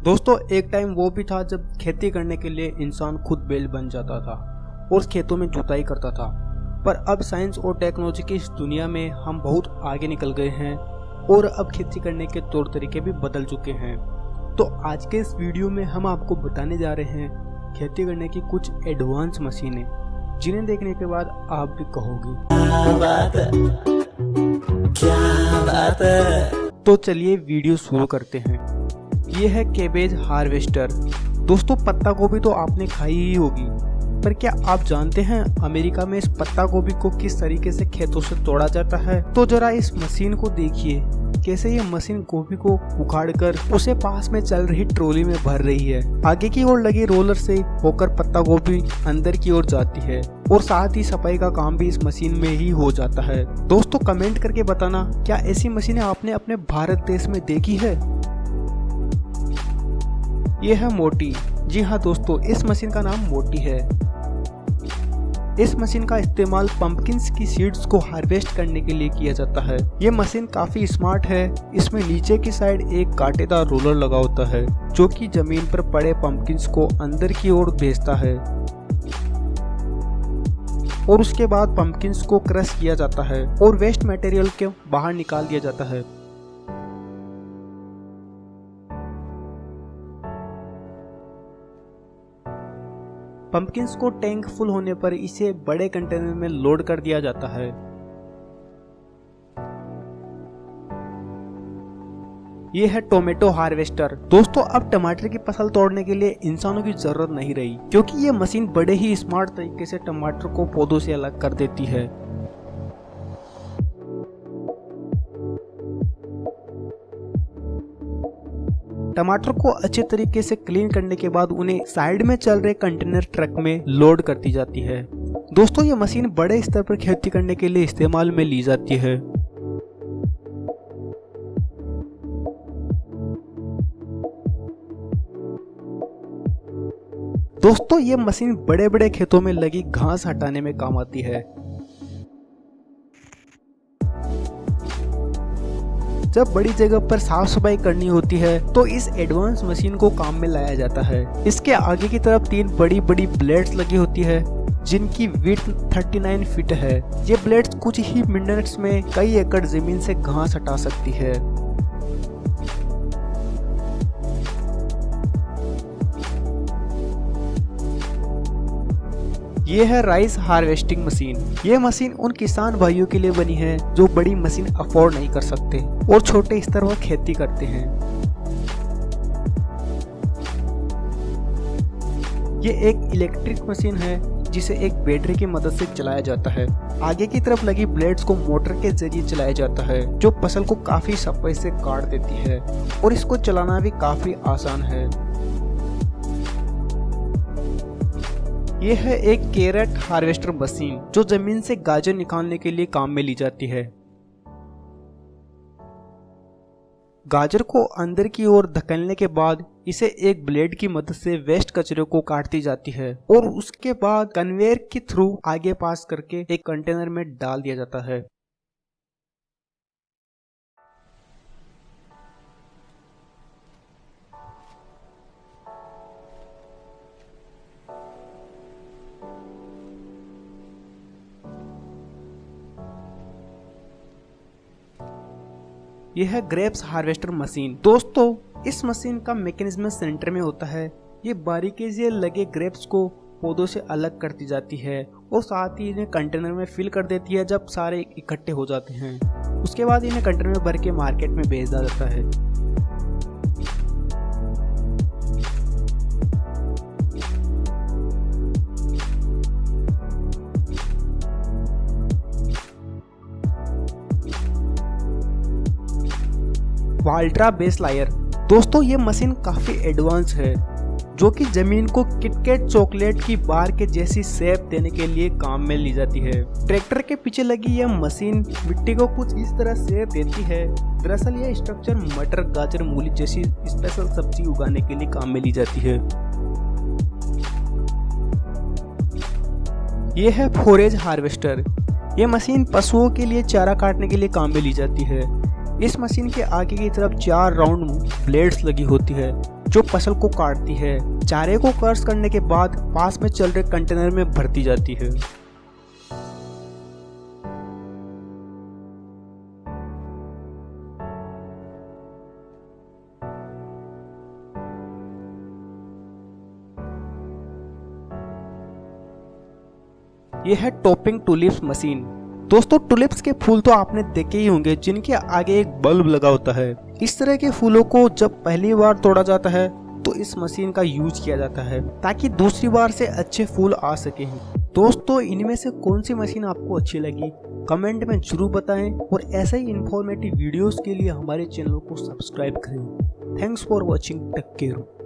दोस्तों एक टाइम वो भी था जब खेती करने के लिए इंसान खुद बैल बन जाता था और खेतों में जुताई करता था। पर अब साइंस और टेक्नोलॉजी की इस दुनिया में हम बहुत आगे निकल गए हैं और अब खेती करने के तौर तरीके भी बदल चुके हैं। तो आज के इस वीडियो में हम आपको बताने जा रहे हैं खेती करने की कुछ एडवांस मशीनें जिन्हें देखने के बाद आप भी कहोगे क्या बात है। तो चलिए वीडियो शुरू करते हैं। ये है कैबेज हार्वेस्टर। दोस्तों पत्ता गोभी तो आपने खाई ही होगी, पर क्या आप जानते हैं अमेरिका में इस पत्ता गोभी को किस तरीके से खेतों से तोड़ा जाता है? तो जरा इस मशीन को देखिए, कैसे ये मशीन गोभी को उखाड़कर उसे पास में चल रही ट्रॉली में भर रही है। आगे की ओर लगे रोलर से होकर पत्ता गोभी अंदर की ओर जाती है और साथ ही सफाई का काम भी इस मशीन में ही हो जाता है। दोस्तों कमेंट करके बताना, क्या ऐसी मशीनें आपने अपने भारत देश में देखी है? ये है मोटी। जी हाँ दोस्तों, इस मशीन का नाम मोटी है। इस मशीन का इस्तेमाल पंपकिन्स की सीड्स को हार्वेस्ट करने के लिए किया जाता है। ये मशीन काफी स्मार्ट है। इसमें नीचे की साइड एक कांटेदार रोलर लगा होता है जो कि जमीन पर पड़े पंपकिन्स को अंदर की ओर भेजता है और उसके बाद पंपकिन्स को क्रश किया जाता है और वेस्ट मटेरियल को बाहर निकाल दिया जाता है। पंपकिन्स को टैंक फुल होने पर इसे बड़े कंटेनर में लोड कर दिया जाता है। यह है टोमेटो हार्वेस्टर। दोस्तों अब टमाटर की फसल तोड़ने के लिए इंसानों की जरूरत नहीं रही, क्योंकि ये मशीन बड़े ही स्मार्ट तरीके से टमाटर को पौधों से अलग कर देती है। टमाटर को अच्छे तरीके से क्लीन करने के बाद उन्हें साइड में चल रहे कंटेनर ट्रक में लोड कर दी जाती है। दोस्तों ये मशीन बड़े स्तर पर खेती करने के लिए इस्तेमाल में ली जाती है। दोस्तों ये मशीन बड़े बड़े खेतों में लगी घास हटाने में काम आती है। जब बड़ी जगह पर साफ सफाई करनी होती है तो इस एडवांस मशीन को काम में लाया जाता है। इसके आगे की तरफ 3 बड़ी बड़ी ब्लेड्स लगी होती है जिनकी विड्थ 39 फीट है। ये ब्लेड्स कुछ ही मिनट्स में कई एकड़ जमीन से घास हटा सकती है। ये है राइस हार्वेस्टिंग मशीन। ये मशीन उन किसान भाइयों के लिए बनी है जो बड़ी मशीन अफोर्ड नहीं कर सकते और छोटे स्तर पर खेती करते हैं। ये एक इलेक्ट्रिक मशीन है जिसे एक बैटरी की मदद से चलाया जाता है। आगे की तरफ लगी ब्लेड्स को मोटर के जरिए चलाया जाता है जो फसल को काफी सफाई से काट देती है और इसको चलाना भी काफी आसान है। यह है एक कैरेट हार्वेस्टर मशीन जो जमीन से गाजर निकालने के लिए काम में ली जाती है। गाजर को अंदर की ओर धकेलने के बाद इसे एक ब्लेड की मदद से वेस्ट कचरे को काटती जाती है और उसके बाद कन्वेयर के थ्रू आगे पास करके एक कंटेनर में डाल दिया जाता है। यह है ग्रेप्स हार्वेस्टर मशीन। दोस्तों इस मशीन का मैकेनिज्म सेंटर में होता है। ये बारीकी से लगे ग्रेप्स को पौधों से अलग करती जाती है और साथ ही इन्हें कंटेनर में फिल कर देती है। जब सारे इकट्ठे हो जाते हैं उसके बाद इन्हें कंटेनर में भर के मार्केट में भेजा जाता है। वाल्ट्रा बेस लायर। दोस्तों ये मशीन काफी एडवांस है जो कि जमीन को किटकैट चॉकलेट की बार के जैसी शेप देने के लिए काम में ली जाती है। ट्रैक्टर के पीछे लगी यह मशीन मिट्टी को कुछ इस तरह शेप देती है। दरअसल यह स्ट्रक्चर मटर, गाजर, मूली जैसी स्पेशल सब्जी उगाने के लिए काम में ली जाती है। यह है फोरेज हार्वेस्टर। यह मशीन पशुओं के लिए चारा काटने के लिए काम में ली जाती है। इस मशीन के आगे की तरफ 4 राउंड ब्लेड्स लगी होती है जो फसल को काटती है। चारे को क्रश करने के बाद पास में चल रहे कंटेनर में भरती जाती है। यह है टॉपिंग टुलिप्स मशीन। दोस्तों टुलिप्स के फूल तो आपने देखे ही होंगे जिनके आगे एक बल्ब लगा होता है। इस तरह के फूलों को जब पहली बार तोड़ा जाता है तो इस मशीन का यूज किया जाता है ताकि दूसरी बार से अच्छे फूल आ सके। दोस्तों इनमें से कौन सी मशीन आपको अच्छी लगी कमेंट में जरूर बताएं और ऐसे ही इंफॉर्मेटिव वीडियोस के लिए हमारे चैनल को सब्सक्राइब करें। Thanks for watching, take care.